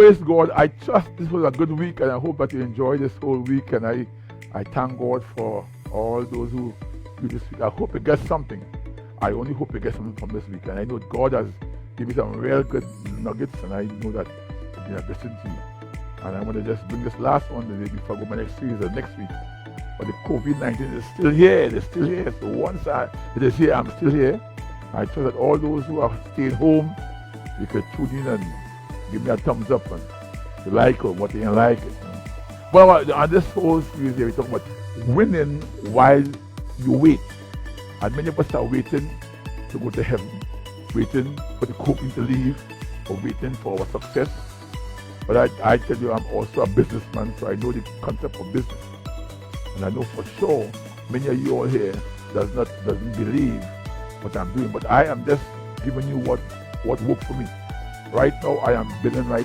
praise God. I trust this was a good week, and I hope that you enjoyed this whole week. And I thank God for all those who do this week. I hope you get something. I only hope you get something from this week. And I know God has given you some real good nuggets, and I know that it's been a blessing to you. And I want to just bring this last one today before I go my next series next week. But the COVID-19 is still here. It's still here. So once it is here, I'm still here. I trust that all those who are staying home, you can tune in and give me a thumbs up and you like or what you don't like it. Well, on this whole series here, we talk about winning while you wait. And many of us are waiting to go to heaven, waiting for the COVID to leave, or waiting for our success. But I tell you, I'm also a businessman, so I know the concept of business. And I know for sure many of you all here doesn't believe what I'm doing. But I am just giving you what worked for me. Right now, I am building a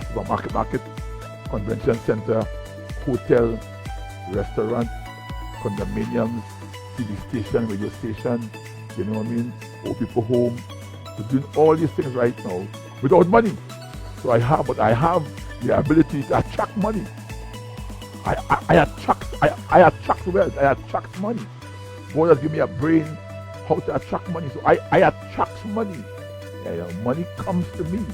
supermarket, convention center, hotel, restaurant, condominiums, TV station, radio station, you know what I mean? Old people home. We're doing all these things right now without money. So I have the ability to attract money. I attract wealth. I attract money. God has given me a brain how to attract money. So I attract money. Money comes to me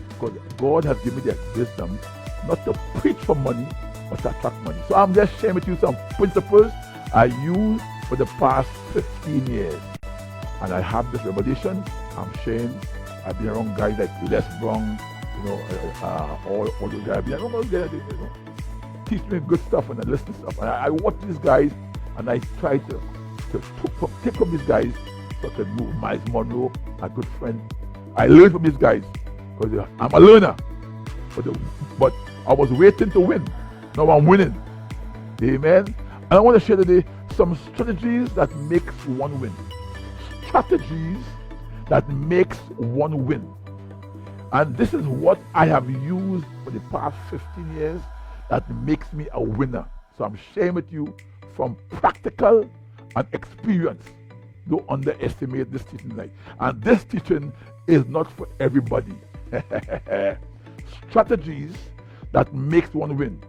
because God has given me the wisdom not to preach for money, but to attract money. So I'm just sharing with you some principles I used for the past 15 years. And I have this revelation. I'm sharing. I've been around guys like Les Brown, all those guys. I've been around those guys, teach me good stuff and I listen to stuff. And I watch these guys and I try to take from these guys so I can move. Miles Monroe, a good friend. I learn from these guys because I'm a learner. But I was waiting to win. Now I'm winning. Amen. And I want to share today some strategies that makes one win. Strategies that makes one win. And this is what I have used for the past 15 years that makes me a winner. So I'm sharing with you from practical and experience. Don't underestimate this teaching tonight. And this teaching is not for everybody. Strategies that makes one win.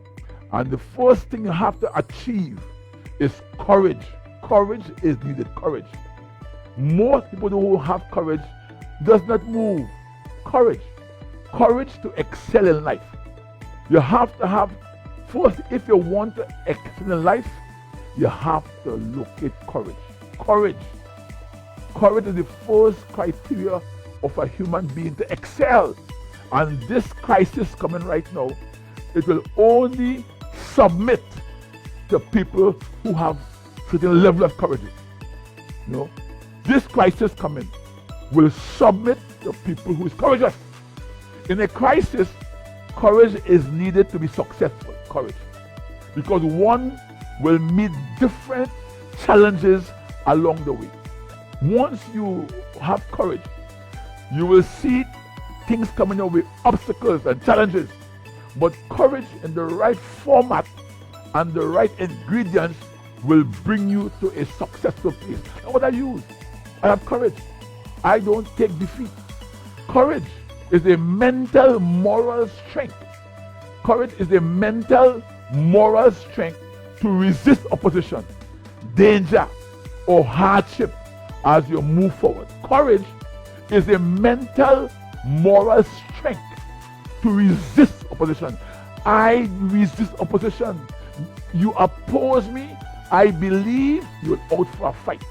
And the first thing you have to achieve is courage. Courage is needed. Courage. Most people who have courage does not move. Courage. Courage to excel in life. You have to have, first, if you want to excel in life, you have to locate courage. Courage. Courage is the first criteria of a human being to excel. And this crisis coming right now, it will only submit to people who have certain level of courage. This crisis coming will submit to people who is courageous. In a crisis, courage is needed to be successful. Courage. Because one will meet different challenges along the way. Once you have courage, you will see things coming your way, obstacles and challenges. But courage in the right format and the right ingredients will bring you to a successful place. Now what I use? I have courage. I don't take defeat. Courage is a mental, moral strength. Courage is a mental, moral strength to resist opposition, danger, or hardship as you move forward. Courage is a mental, moral strength to resist opposition. I resist opposition. You oppose me, I believe you will out for a fight.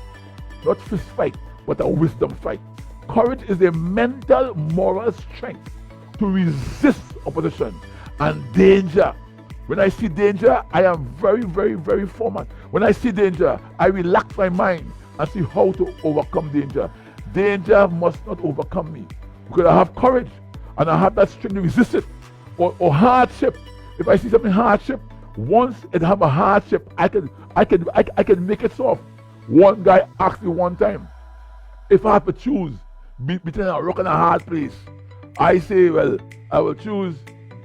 Not fist fight, but a wisdom fight. Courage is a mental, moral strength to resist opposition and danger. When I see danger, I am very, very, very formal. When I see danger, I relax my mind and see how to overcome danger. Danger must not overcome me because I have courage and I have that strength to resist it. Or hardship. If I see something hardship, once it have a hardship, I can make it soft. One guy asked me one time, if I have to choose between a rock and a hard place, I say, well, I will choose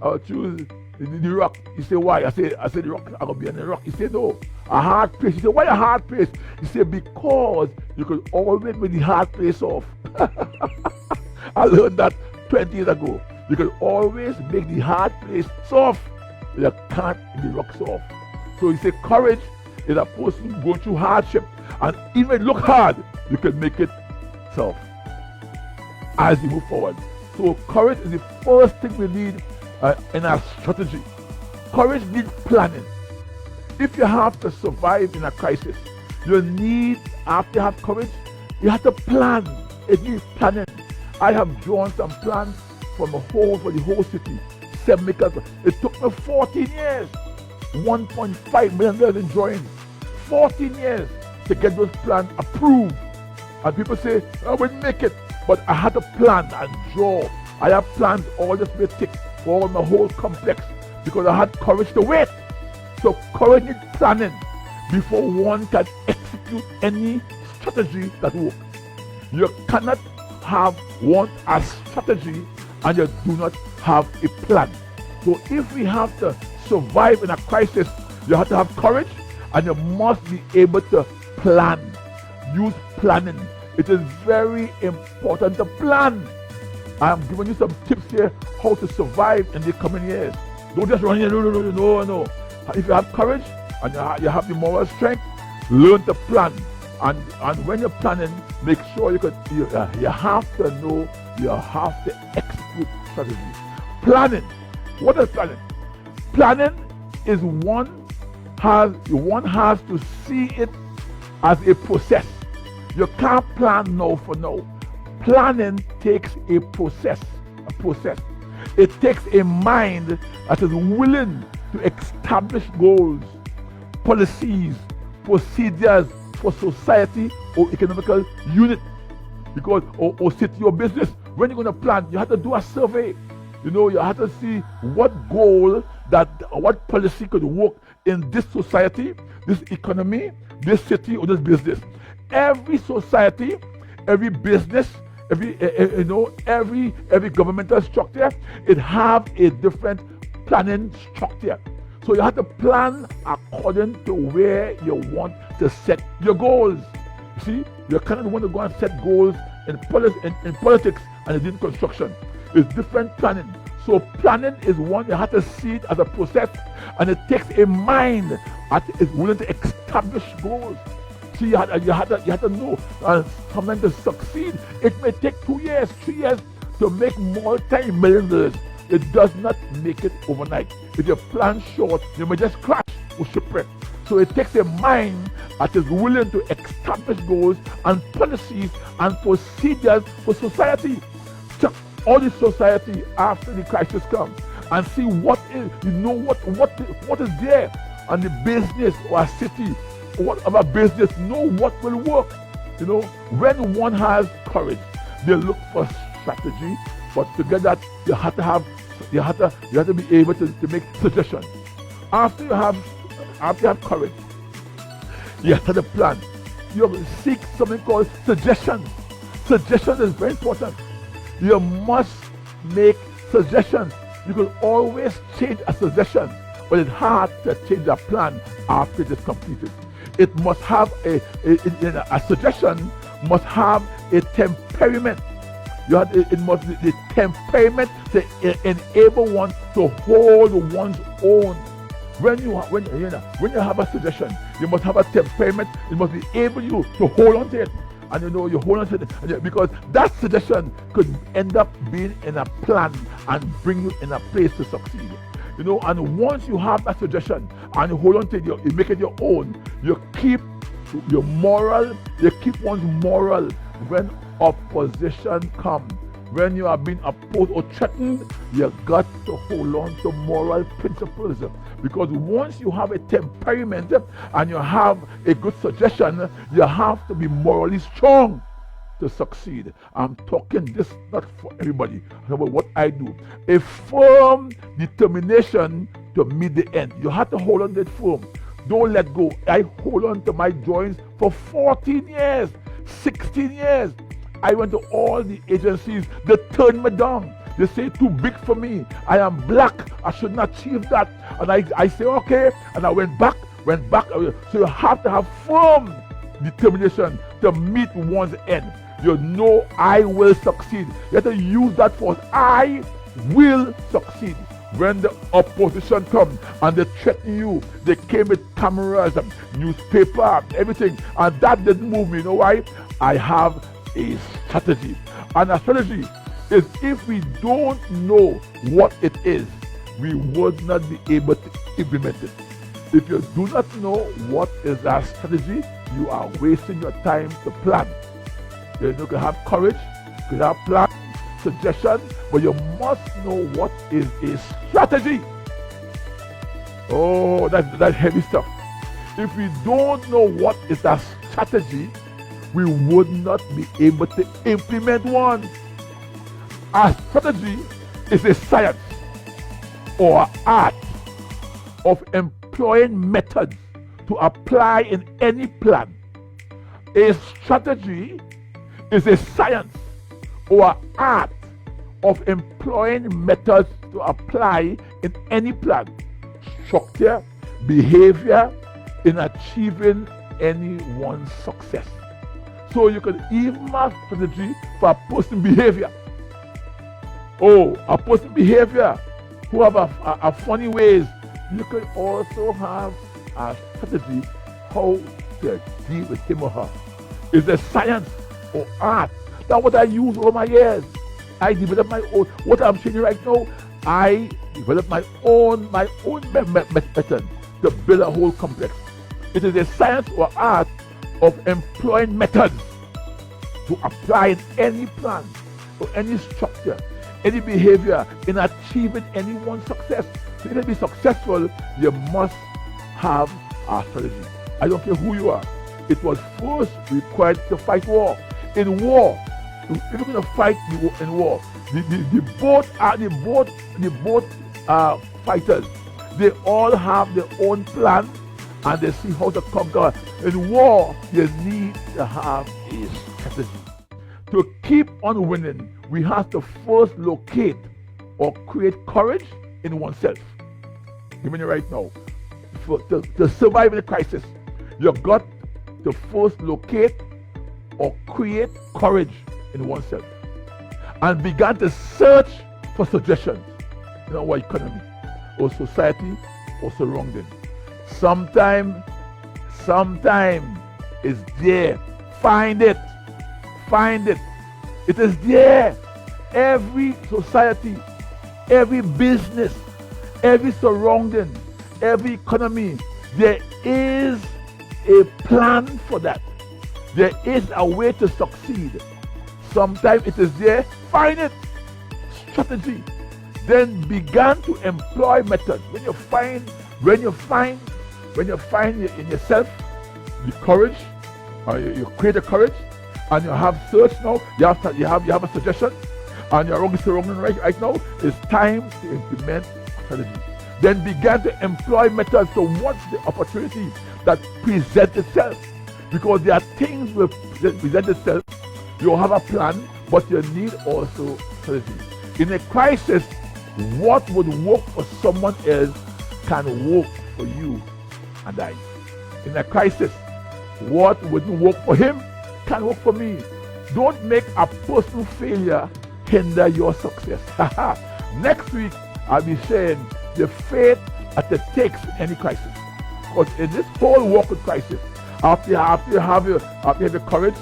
the rock. He said, why? I said the rock, I'm gonna be on the rock. He said, no, a hard place. He said, why a hard place? He said, because you could always make the hard place off. I learned that 20 years ago. You can always make the hard place soft. You can't make the rock soft. So you say courage is a person going through hardship, and even if it look hard, you can make it soft as you move forward. So courage is the first thing we need in our strategy. Courage needs planning. If you have to survive in a crisis, you need, after you have courage, you have to plan. It needs planning. I have drawn some plans for the whole city. 7 acres. It took me 14 years. $1.5 million in drawings. 14 years to get those plans approved. And people say, I wouldn't make it. But I had to plan and draw. I have plans all this way thick for my whole complex because I had courage to wait. So courage needs planning before one can execute any strategy that works. You cannot have a strategy and you do not have a plan. So if we have to survive in a crisis, you have to have courage and you must be able to plan. Use planning. It is very important to plan. I'm giving you some tips here how to survive in the coming years. Don't just run here. No. If you have courage and you have the moral strength, learn to plan. And when you're planning, make sure you have to know, you have to execute strategy. Planning. What is planning? Planning is one has to see it as a process. You can't plan now for now. Planning takes a process. It takes a mind that is willing to establish goals, policies, procedures for society or economical unit. Because or city or business. When you're going to plan, you have to do a survey. You have to see what goal what policy could work in this society, this economy, this city, or this business. Every society, every business, every governmental structure, it have a different planning structure. So you have to plan according to where you want to set your goals. See, you cannot want to go and set goals in politics and in construction. It's different planning. So planning is one, you have to see it as a process, and it takes a mind that is willing to establish goals. See, you have to know, sometimes to succeed, it may take 2 years, 3 years to make multi-million. It does not make it overnight. If you plan short, you may just crash or shipwreck. So it takes a mind that is willing to establish goals and policies and procedures for society. Check all the society after the crisis comes and see what is there, and the business or a city or whatever business know what will work. When one has courage, they look for strategy, but to get that you have to be able to make suggestions. After you have courage, you have to plan. You have to seek something called suggestions. Suggestions is very important. You must make suggestions. You can always change a suggestion, but it's hard to change a plan after it is completed. It must have a suggestion must have a temperament. The temperament to enable one to hold one's own. When you have a suggestion, you must have a temperament. It must be able you to hold on to it. And you hold on to it because that suggestion could end up being in a plan and bring you in a place to succeed. And once you have that suggestion and you hold on to it, you make it your own. You keep your moral. You keep one's moral when opposition comes. When you are being opposed or threatened, you got to hold on to moral principles. Because once you have a temperament and you have a good suggestion, you have to be morally strong to succeed. I'm talking this not for everybody. I'm talking about what I do. A firm determination to meet the end. You have to hold on to it firm. Don't let go. I hold on to my drawings for 14 years, 16 years. I went to all the agencies. They turned me down. They say too big for me. I am black. I should not achieve that. And I say okay. And I went back. So you have to have firm determination to meet one's end. I will succeed. You have to use that force. I will succeed. When the opposition comes and they threaten you, they came with cameras, newspaper, everything, and that didn't move me. You know why? I have a strategy. And a strategy is, if we don't know what it is, we would not be able to implement it. If you do not know what is that strategy, you are wasting your time to plan. You can have courage, you can have plan, suggestion, but you must know what is a strategy. Oh, that's heavy stuff. If we don't know what is a strategy, we would not be able to implement one. A strategy is a science or art of employing methods to apply in any plan. A strategy is a science or art of employing methods to apply in any plan, structure, behavior in achieving any one's success. So you can even have strategy for a person behavior. Oh, a person behavior who have a funny ways. You can also have a strategy how to deal with him or her. It's a science or art. That's what I use over my years. I developed my own. What I'm saying right now, I developed my own method to build a whole complex. It is a science or art of employing methods to apply in any plan or any structure, any behavior in achieving anyone's success. So to be successful, you must have a strategy. I don't care who you are. It was first required to fight war. In war, if you're going to fight in war, both fighters, they all have their own plan and they see how to conquer. In war, you need to have a strategy. To keep on winning, we have to first locate or create courage in oneself. Even right now, to survive in a crisis, you've got to first locate or create courage in oneself and begin to search for suggestions in our economy or society or surrounding. Sometime it's there. Find it. It is there. Every society, every business, every surrounding, every economy, there is a plan for that. There is a way to succeed. Sometimes it is there. Find it. Strategy. Then begin to employ methods. When you find in yourself the courage, you create the courage, and you have search now. You have a suggestion, and you're surrounding right now. It's time to implement strategy. Then begin to employ methods. So once the opportunity that presents itself, because there are things that present itself, you have a plan, but you need also strategy. In a crisis, what would work for someone else can work for you and I. In a crisis, what wouldn't work for him can work for me. Don't make a personal failure hinder your success. Next week, I'll be sharing the faith that it takes in any crisis. Because in this whole walk with crisis, after you have your courage,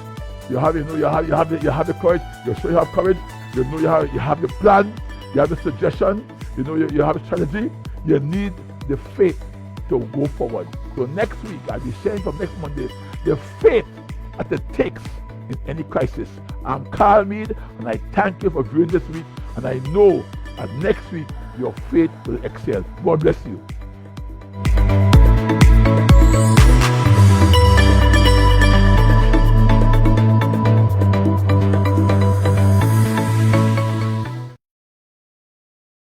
you have the courage. You show you have courage. You have your plan. You have a suggestion. You have a strategy. You need the faith to go forward. So next week, I'll be sharing from next Monday the faith that it takes in any crisis. I'm Carl Mead, and I thank you for viewing this week. And I know that next week your faith will excel. God bless you.